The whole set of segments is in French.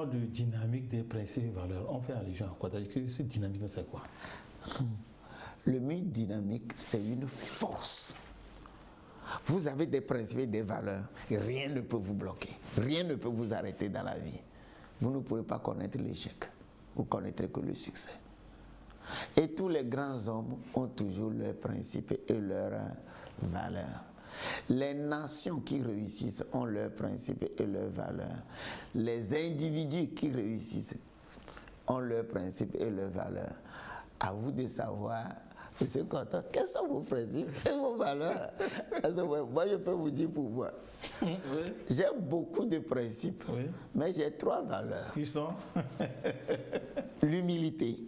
parle de dynamique des principes et valeurs, on fait allusion à quoi? C'est-à-dire que cette dynamique, c'est quoi? Le mythe dynamique, c'est une force. Vous avez des principes et des valeurs, et rien ne peut vous bloquer, rien ne peut vous arrêter dans la vie. Vous ne pourrez pas connaître l'échec, vous connaîtrez que le succès. Et tous les grands hommes ont toujours leurs principes et leurs valeurs. Les nations qui réussissent ont leurs principes et leurs valeurs. Les individus qui réussissent ont leurs principes et leurs valeurs. À vous de savoir, monsieur Contant, quels sont vos principes et vos valeurs? Moi, je peux vous dire pour moi. Oui. J'ai beaucoup de principes, oui, mais j'ai 3 valeurs. Qui sont? L'humilité,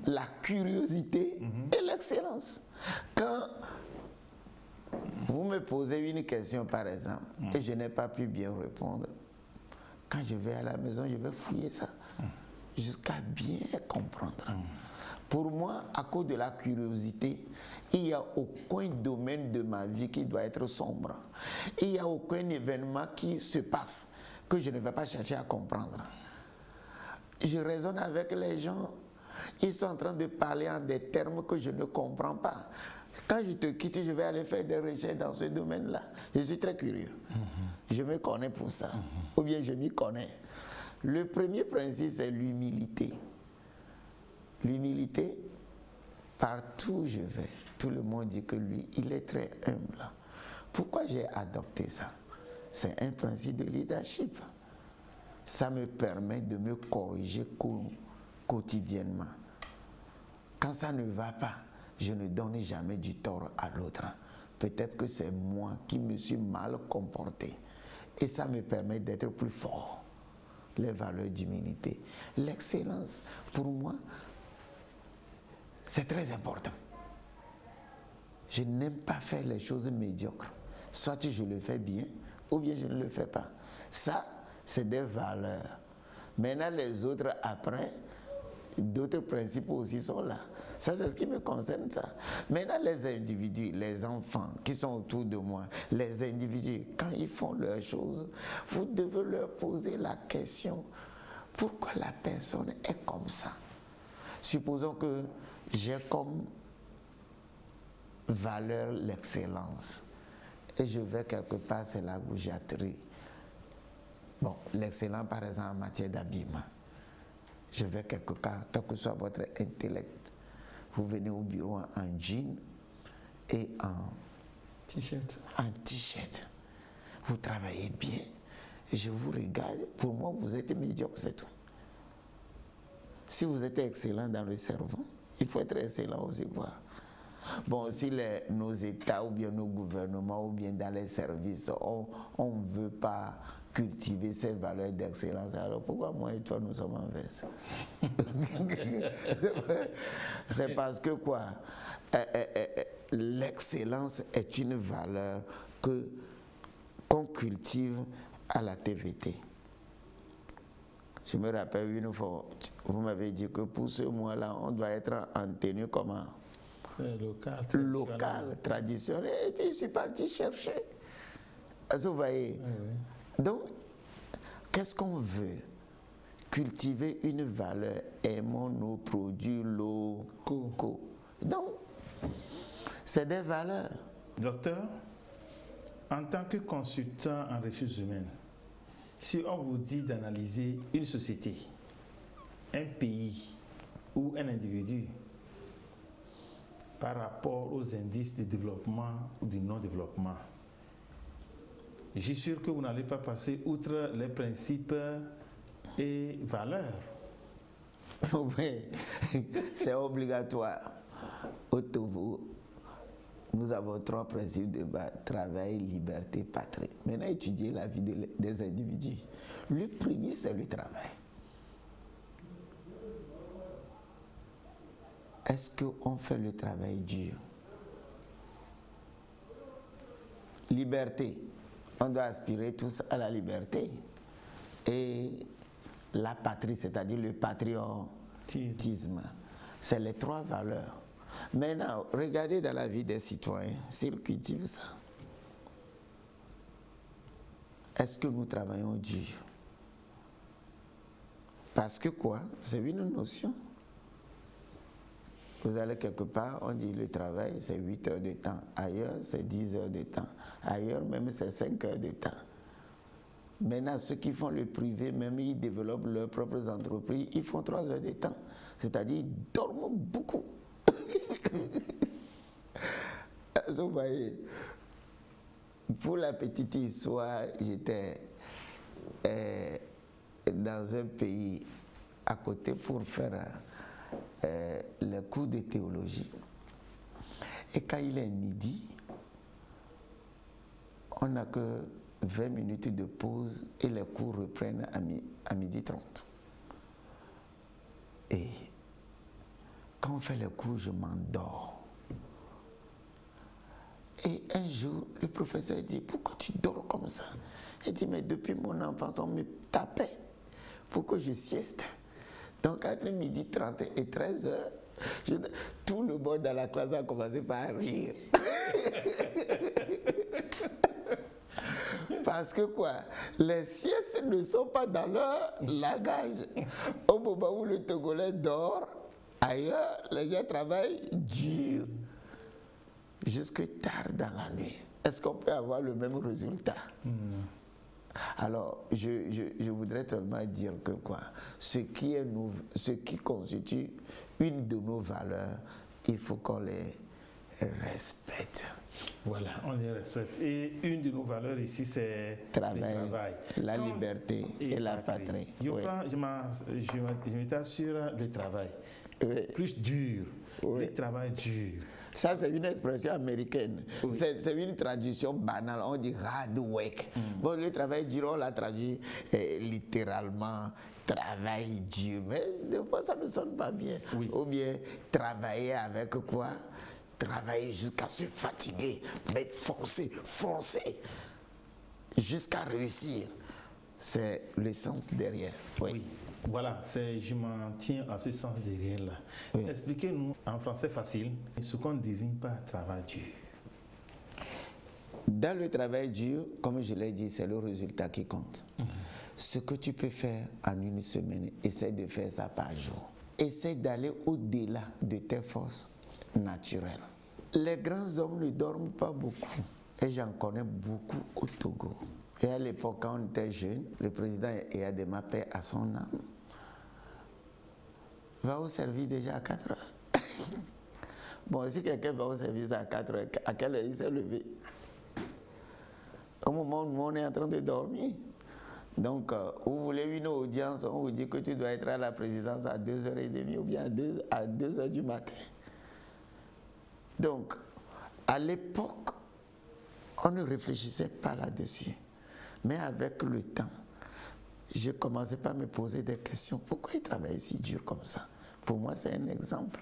la curiosité et l'excellence. Quand vous me posez une question, par exemple, et je n'ai pas pu bien répondre, quand je vais à la maison, je vais fouiller ça jusqu'à bien comprendre. Pour moi, à cause de la curiosité, il n'y a aucun domaine de ma vie qui doit être sombre. Il n'y a aucun événement qui se passe que je ne vais pas chercher à comprendre. Je raisonne avec les gens, ils sont en train de parler en des termes que je ne comprends pas. Quand je te quitte, je vais aller faire des recherches dans ce domaine-là. Je suis très curieux. Je me connais pour ça. Ou bien je m'y connais. Le premier principe, c'est l'humilité. L'humilité, partout où je vais, tout le monde dit que lui, il est très humble. Pourquoi j'ai adopté ça? C'est un principe de leadership. Ça me permet de me corriger quotidiennement. Quand ça ne va pas, je ne donne jamais du tort à l'autre. Peut-être que c'est moi qui me suis mal comporté. Et ça me permet d'être plus fort. Les valeurs d'humilité. L'excellence, pour moi, c'est très important. Je n'aime pas faire les choses médiocres. Soit je le fais bien, ou bien je ne le fais pas. Ça, c'est des valeurs. Maintenant, les autres, après, d'autres principes aussi sont là. Ça, c'est ce qui me concerne, ça. Maintenant, les individus, les enfants qui sont autour de moi, les individus, quand ils font leurs choses, vous devez leur poser la question, pourquoi la personne est comme ça? Supposons que j'ai comme valeur l'excellence. Et je vais quelque part, c'est la goujaterie. Bon, l'excellence, par exemple, en matière d'habillement. Je vais quelque part, quel que soit votre intellect. Vous venez au bureau en jean et en t-shirt. En t-shirt. Vous travaillez bien. Et je vous regarde. Pour moi, vous êtes médiocre, c'est tout. Si vous êtes excellent dans le cerveau, il faut être excellent aussi, quoi. Bon, si nos États ou bien nos gouvernements ou bien dans les services, on ne veut pas cultiver ces valeurs d'excellence, alors pourquoi moi et toi nous sommes en veste? C'est parce que quoi? L'excellence est une valeur qu'on cultive à la TVT. Je me rappelle une fois, vous m'avez dit que pour ce mois-là, on doit être en tenue comment? Local, traditionnel. Et puis je suis parti chercher. Vous voyez? Oui. Donc, qu'est-ce qu'on veut? Cultiver une valeur. Aimons nos produits locaux. Donc, c'est des valeurs. Docteur, en tant que consultant en ressources humaines, si on vous dit d'analyser une société, un pays ou un individu par rapport aux indices de développement ou du non-développement, je suis sûr que vous n'allez pas passer outre les principes et valeurs. Oui, c'est obligatoire. Nous avons 3 principes de base: travail, liberté, patrie. Maintenant, étudier la vie des individus. Le premier, c'est le travail. Est-ce qu'on fait le travail dur? Liberté. On doit aspirer tous à la liberté. Et la patrie, c'est-à-dire le patriotisme. C'est les 3 valeurs. Maintenant, regardez dans la vie des citoyens, s'ils cultivent ça. Est-ce que nous travaillons dur? Parce que quoi? C'est une notion. Vous allez quelque part, on dit le travail, c'est 8 heures de temps. Ailleurs, c'est 10 heures de temps. Ailleurs, même, c'est 5 heures de temps. Maintenant, ceux qui font le privé, même ils développent leurs propres entreprises, ils font 3 heures de temps. C'est-à-dire, ils dorment beaucoup. Vous voyez, pour la petite histoire, j'étais dans un pays à côté pour faire le cours de théologie. Et quand il est midi, on n'a que 20 minutes de pause et les cours reprennent à midi 30. Et quand on fait les cours, je m'endors. Et un jour, le professeur dit, pourquoi tu dors comme ça? Il dit, mais depuis mon enfance, on me tapait pour que je sieste. Donc, entre midi 30 et 13 heures, tout le monde dans la classe a commencé par rire. Parce que quoi? Les siestes ne sont pas dans leur langage. Au moment où le Togolais dort, ailleurs, les gens travaillent dur. Jusque tard dans la nuit. Est-ce qu'on peut avoir le même résultat? Alors, je voudrais seulement dire que quoi, ce qui constitue une de nos valeurs, il faut qu'on les respecte. Voilà, on les respecte. Et une de nos valeurs ici, c'est le travail. La liberté et la patrie. Je m'étale sur le travail. Oui. Plus dur. Oui. Le travail dur. Ça, c'est une expression américaine. Oui. C'est une traduction banale. On dit hard work. Bon, le travail dur, on l'a traduit littéralement travail dur. Mais des fois, ça ne sonne pas bien. Oui. Ou bien travailler avec quoi? Travailler jusqu'à se fatiguer, mais forcer, jusqu'à réussir. C'est le sens derrière. Oui. Oui. Voilà, je m'en tiens à ce sens derrière là. Oui. Expliquez-nous en français facile ce qu'on désigne par travail dur. Dans le travail dur, comme je l'ai dit, c'est le résultat qui compte. Ce que tu peux faire en une semaine, essaie de faire ça par jour. Essaie d'aller au-delà de tes forces naturelles. Les grands hommes ne dorment pas beaucoup. Et j'en connais beaucoup au Togo. Et à l'époque, quand on était jeune, le président Eyadema, paix à son âme, va au service déjà à 4 heures. Bon, si quelqu'un va au service à 4 heures, à quelle heure il s'est levé? Au moment où on est en train de dormir. Donc, vous voulez une audience, on vous dit que tu dois être à la présidence à 2h30 ou bien à 2h du matin. Donc, à l'époque, on ne réfléchissait pas là-dessus. Mais avec le temps, je commençais par me poser des questions. Pourquoi il travaille si dur comme ça? Pour moi, c'est un exemple.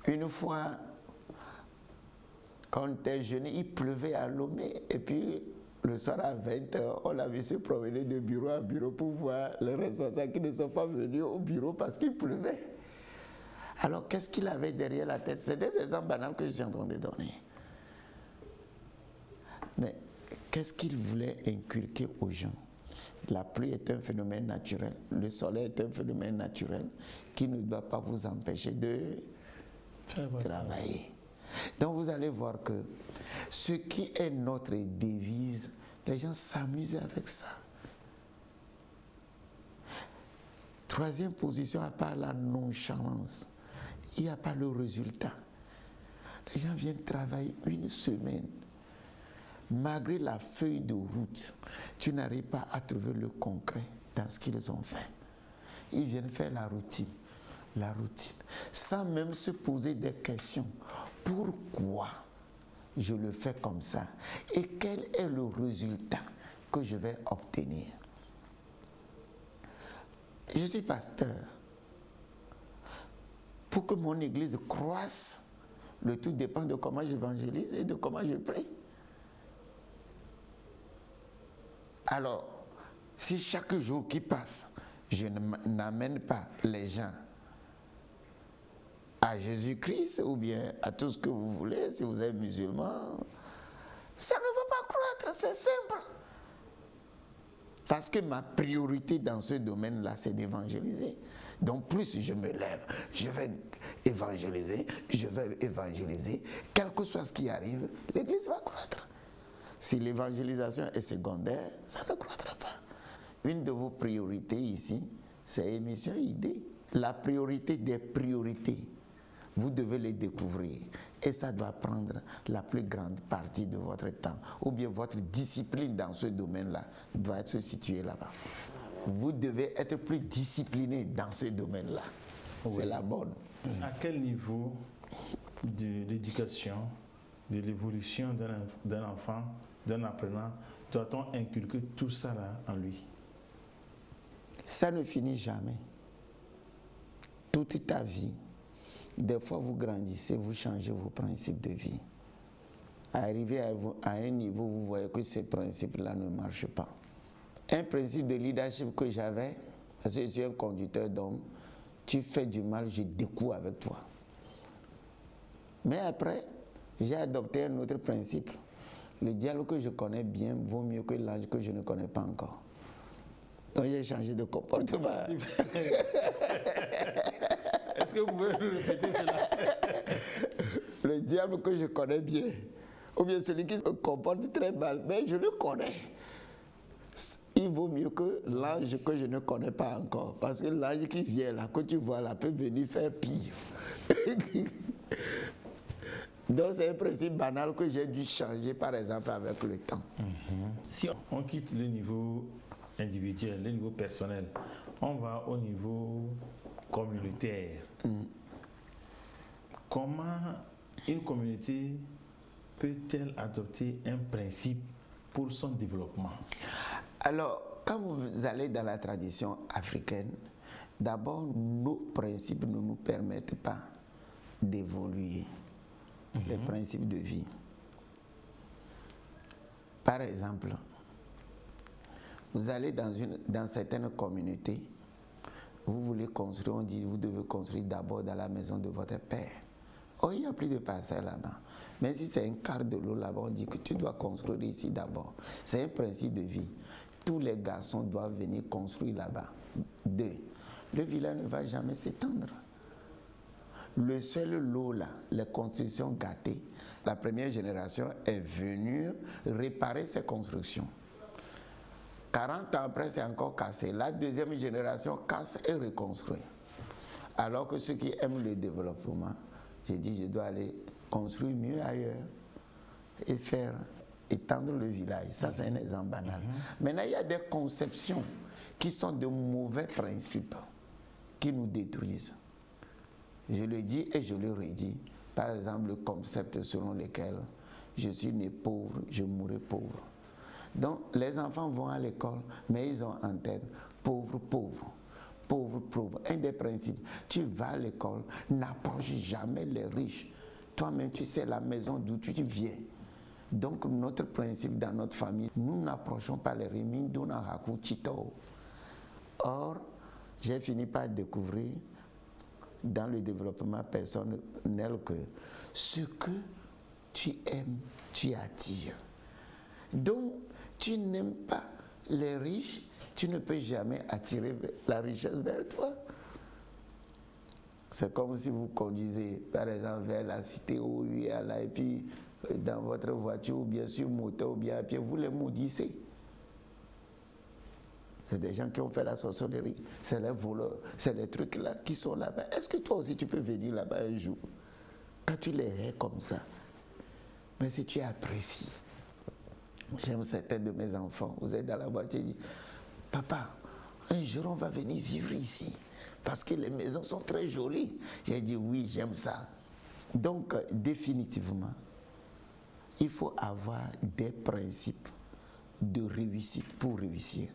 Une fois, quand on était jeune, il pleuvait à Lomé. Et puis, le soir à 20h, on l'a vu se promener de bureau à bureau pour voir les responsables qui ne sont pas venus au bureau parce qu'il pleuvait. Alors, qu'est-ce qu'il avait derrière la tête? C'est des exemples banals que je suis en train de donner. Mais qu'est-ce qu'il voulait inculquer aux gens? La pluie est un phénomène naturel, le soleil est un phénomène naturel qui ne doit pas vous empêcher de travailler. Donc vous allez voir que ce qui est notre devise, les gens s'amusent avec ça. Troisième position, à part la nonchalance, il n'y a pas le résultat. Les gens viennent travailler une semaine. Malgré la feuille de route, tu n'arrives pas à trouver le concret dans ce qu'ils ont fait. Ils viennent faire la routine, sans même se poser des questions. Pourquoi je le fais comme ça? Et quel est le résultat que je vais obtenir? Je suis pasteur. Pour que mon église croisse, le tout dépend de comment j'évangélise et de comment je prie. Alors, si chaque jour qui passe, je n'amène pas les gens à Jésus-Christ ou bien à tout ce que vous voulez, si vous êtes musulman, ça ne va pas croître, c'est simple. Parce que ma priorité dans ce domaine-là, c'est d'évangéliser. Donc plus je me lève, je vais évangéliser, quel que soit ce qui arrive, l'Église va croître. Si l'évangélisation est secondaire, ça ne croîtra pas. Une de vos priorités ici, c'est Émission Idée. La priorité des priorités, vous devez les découvrir. Et ça doit prendre la plus grande partie de votre temps. Ou bien votre discipline dans ce domaine-là doit être située là-bas. Vous devez être plus discipliné dans ce domaine-là. Oui. C'est la bonne. À quel niveau de l'éducation, de l'évolution d'un enfant, d'un apprenant, doit-on inculquer tout ça là en lui? Ça ne finit jamais. Toute ta vie, des fois vous grandissez, vous changez vos principes de vie. Arrivé à un niveau, vous voyez que ces principes-là ne marchent pas. Un principe de leadership que j'avais, parce que je suis un conducteur d'hommes, tu fais du mal, je découvre avec toi. Mais après, j'ai adopté un autre principe. Le diable que je connais bien vaut mieux que l'ange que je ne connais pas encore. Donc j'ai changé de comportement. Est-ce que vous pouvez répéter cela? Le diable que je connais bien, ou bien celui qui se comporte très mal, mais je le connais. Il vaut mieux que l'ange que je ne connais pas encore. Parce que l'ange qui vient là, que tu vois là, peut venir faire pire. Donc c'est un principe banal que j'ai dû changer par exemple avec le temps. Si on quitte le niveau individuel, le niveau personnel, on va au niveau communautaire. Comment une communauté peut-elle adopter un principe pour son développement? Alors, quand vous allez dans la tradition africaine, d'abord, nos principes ne nous permettent pas d'évoluer. Les principes de vie. Par exemple, vous allez dans certaines communautés, vous voulez construire, on dit vous devez construire d'abord dans la maison de votre père. Oh, il n'y a plus de parcelles là-bas. Mais si c'est un quart de l'eau là-bas, on dit que tu dois construire ici d'abord. C'est un principe de vie. Tous les garçons doivent venir construire là-bas. 2. Le village ne va jamais s'étendre. Le seul lot là, les constructions gâtées, la première génération est venue réparer ces constructions. 40 ans après, c'est encore cassé. La deuxième génération casse et reconstruit. Alors que ceux qui aiment le développement, j'ai dit je dois aller construire mieux ailleurs et faire étendre le village. Ça, c'est un exemple banal. Maintenant, il y a des conceptions qui sont de mauvais principes qui nous détruisent. Je le dis et je le redis. Par exemple, le concept selon lequel je suis né pauvre, je mourrai pauvre. Donc, les enfants vont à l'école, mais ils ont en tête pauvre, pauvre, pauvre, pauvre. Un des principes, tu vas à l'école, n'approche jamais les riches. Toi-même, tu sais la maison d'où tu viens. Donc, notre principe dans notre famille, nous n'approchons pas les riches. Or, j'ai fini par découvrir dans le développement personnel que ce que tu aimes, tu attires. Donc, tu n'aimes pas les riches, tu ne peux jamais attirer la richesse vers toi. C'est comme si vous conduisez, par exemple, vers la cité où il y a là, et puis dans votre voiture, ou bien sur moto, ou bien à pied, vous les maudissez. C'est des gens qui ont fait la sorcellerie, c'est les voleurs, c'est les trucs là qui sont là-bas. Est-ce que toi aussi tu peux venir là-bas un jour, quand tu les hais comme ça? Mais si tu apprécies, j'aime certains de mes enfants, vous êtes dans la voiture et dit, papa, un jour on va venir vivre ici, parce que les maisons sont très jolies. J'ai dit oui, j'aime ça. Donc définitivement, il faut avoir des principes de réussite pour réussir.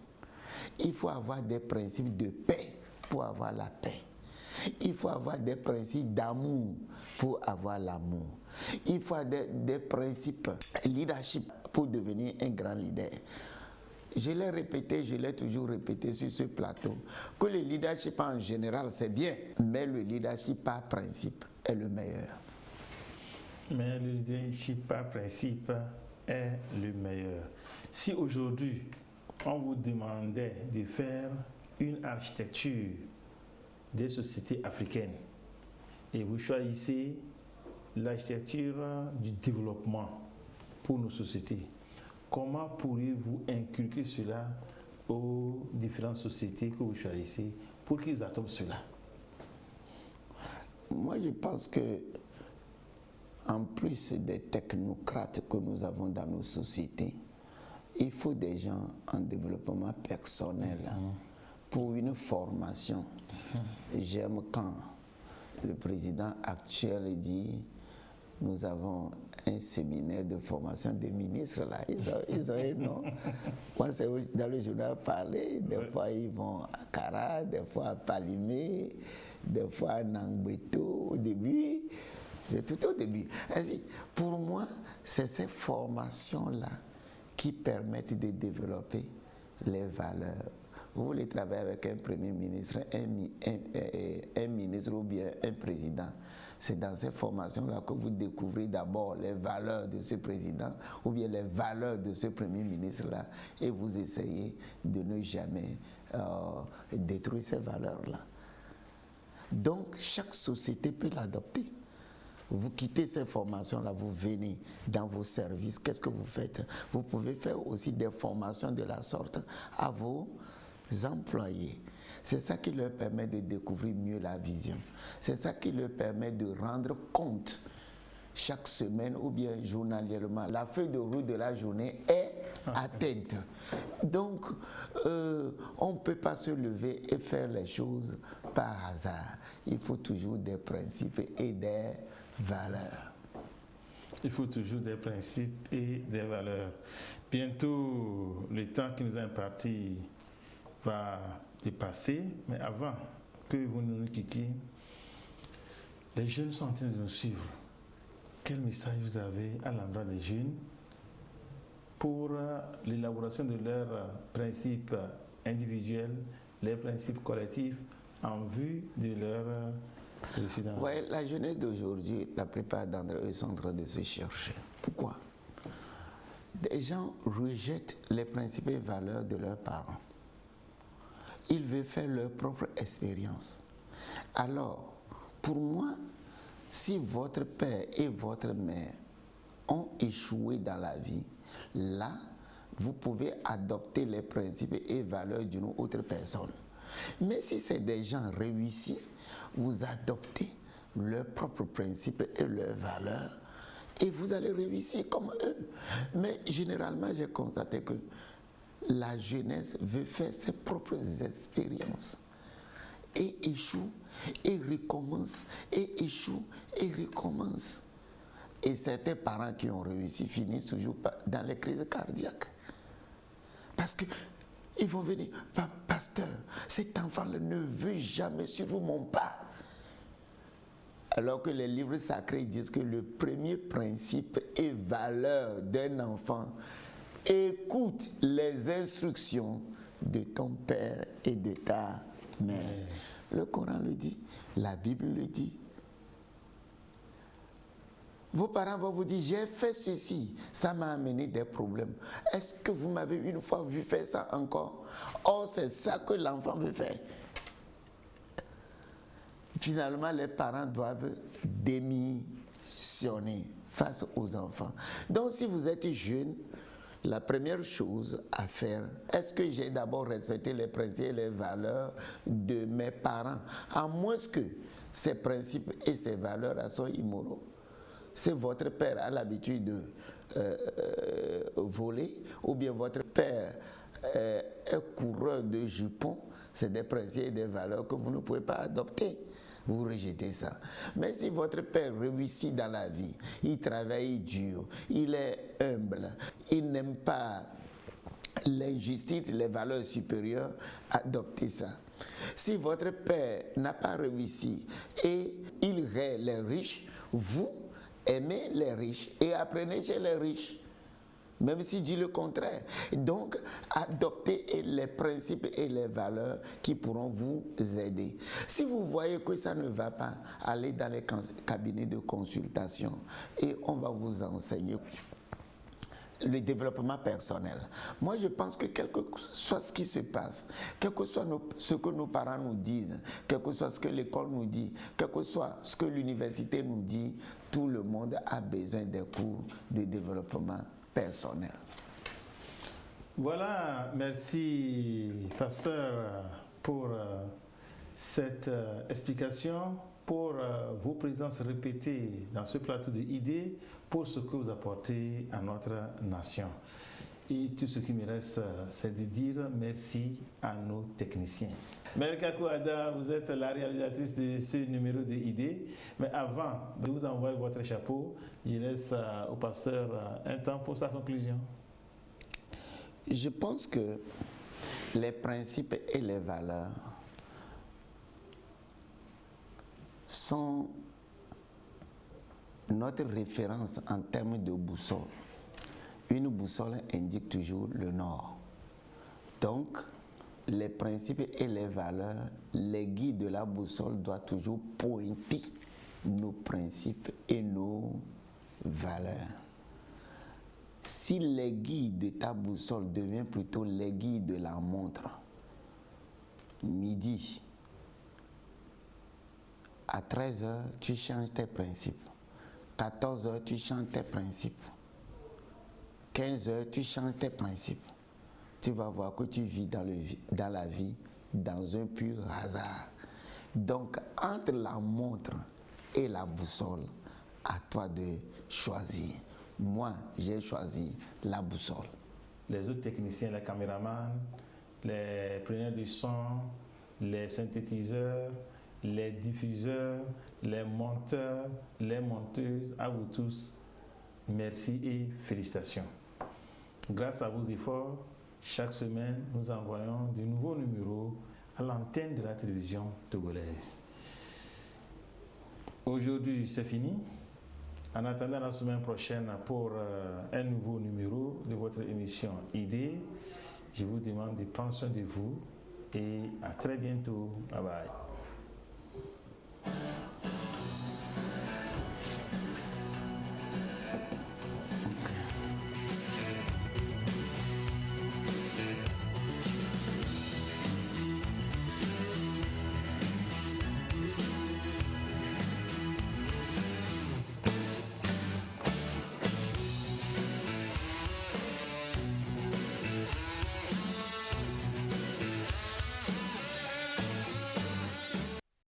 Il faut avoir des principes de paix pour avoir la paix. Il faut avoir des principes d'amour pour avoir l'amour. Il faut avoir des principes leadership pour devenir un grand leader. Je l'ai répété, je l'ai toujours répété sur ce plateau, que le leadership en général c'est bien, mais le leadership par principe est le meilleur. Mais le leadership par principe est le meilleur. Si aujourd'hui, on vous demandait de faire une architecture des sociétés africaines et vous choisissez l'architecture du développement pour nos sociétés, comment pourriez-vous inculquer cela aux différentes sociétés que vous choisissez pour qu'ils adoptent cela? Moi, je pense que, en plus des technocrates que nous avons dans nos sociétés, il faut des gens en développement personnel pour une formation. J'aime quand le président actuel dit nous avons un séminaire de formation des ministres là. Ils ont un nom. Moi, c'est dans le journal parler. Des fois, ils vont à Kara, des fois à Palimé, des fois à Nangbeto au début. C'est tout au début. Ainsi, pour moi, c'est ces formations-là qui permettent de développer les valeurs. Vous voulez travailler avec un premier ministre, un ministre ou bien un président. C'est dans ces formations-là que vous découvrez d'abord les valeurs de ce président ou bien les valeurs de ce premier ministre-là et vous essayez de ne jamais détruire ces valeurs-là. Donc, chaque société peut l'adopter. Vous quittez ces formations-là, vous venez dans vos services. Qu'est-ce que vous faites? Vous pouvez faire aussi des formations de la sorte à vos employés. C'est ça qui leur permet de découvrir mieux la vision. C'est ça qui leur permet de rendre compte chaque semaine ou bien journalièrement. La feuille de route de la journée est atteinte. Donc, on ne peut pas se lever et faire les choses par hasard. Il faut toujours des principes et des valeurs. Il faut toujours des principes et des valeurs. Bientôt, le temps qui nous est imparti va dépasser, mais avant que vous nous quittiez, les jeunes sont en train de nous suivre. Quel message vous avez à l'endroit des jeunes pour l'élaboration de leurs principes individuels, les principes collectifs en vue de leur réussite? Oui, la jeunesse d'aujourd'hui, la plupart d'entre eux sont en train de se chercher. Pourquoi? Des gens rejettent les principes et valeurs de leurs parents. Ils veulent faire leur propre expérience. Alors, pour moi, si votre père et votre mère ont échoué dans la vie, là, vous pouvez adopter les principes et valeurs d'une autre personne. Mais si c'est des gens réussis, vous adoptez leurs propres principes et leurs valeurs et vous allez réussir comme eux. Mais généralement, j'ai constaté que la jeunesse veut faire ses propres expériences et échoue et recommence et échoue et recommence. Et certains parents qui ont réussi finissent toujours dans les crises cardiaques. Parce que ils vont venir, pasteur, cet enfant-là ne veut jamais suivre mon pas. Alors que les livres sacrés disent que le premier principe et valeur d'un enfant, écoute les instructions de ton père et de ta mère. Le Coran le dit, la Bible le dit. Vos parents vont vous dire, j'ai fait ceci, ça m'a amené des problèmes. Est-ce que vous m'avez une fois vu faire ça encore? Oh, c'est ça que l'enfant veut faire. Finalement, les parents doivent démissionner face aux enfants. Donc, si vous êtes jeune, la première chose à faire, est-ce que j'ai d'abord respecté les principes et les valeurs de mes parents, à moins que ces principes et ces valeurs soient immoraux? Si votre père a l'habitude de voler, ou bien votre père est coureur de jupons, c'est des principes et des valeurs que vous ne pouvez pas adopter. Vous rejetez ça. Mais si votre père réussit dans la vie, il travaille dur, il est humble, il n'aime pas l'injustice, les valeurs supérieures, adoptez ça. Si votre père n'a pas réussi et il rêve les riches, vous aimez les riches et apprenez chez les riches. Même s'il dit le contraire. Donc, adoptez les principes et les valeurs qui pourront vous aider. Si vous voyez que ça ne va pas, allez dans les cabinets de consultation et on va vous enseigner le développement personnel. Moi, je pense que quel que soit ce qui se passe, quel que soit ce que nos parents nous disent, quel que soit ce que l'école nous dit, quel que soit ce que l'université nous dit, tout le monde a besoin des cours de développement personnel. Voilà, merci pasteur pour cette explication, pour vos présences répétées dans ce plateau d'idées, pour ce que vous apportez à notre nation. Et tout ce qui me reste, c'est de dire merci à nos techniciens. Melkakou Ada, vous êtes la réalisatrice de ce numéro de idées. Mais avant de vous envoyer votre chapeau, je laisse au pasteur un temps pour sa conclusion. Je pense que les principes et les valeurs sont notre référence en termes de boussole. Une boussole indique toujours le nord. Donc, les principes et les valeurs, les guides de la boussole doivent toujours pointer nos principes et nos valeurs. Si les guides de ta boussole deviennent plutôt les guides de la montre, midi, à 13h, tu changes tes principes. 14h, tu changes tes principes. 15h, tu changes tes principes. Tu vas voir que tu vis dans la vie dans un pur hasard. Donc, entre la montre et la boussole, à toi de choisir. Moi, j'ai choisi la boussole. Les autres techniciens, les caméramans, les preneurs de son, les synthétiseurs, les diffuseurs, les monteurs, les monteuses, à vous tous, merci et félicitations. Grâce à vos efforts, chaque semaine, nous envoyons de nouveaux numéros à l'antenne de la télévision togolaise. Aujourd'hui, c'est fini. En attendant la semaine prochaine pour un nouveau numéro de votre émission Idées, je vous demande de prendre soin de vous et à très bientôt. Bye bye.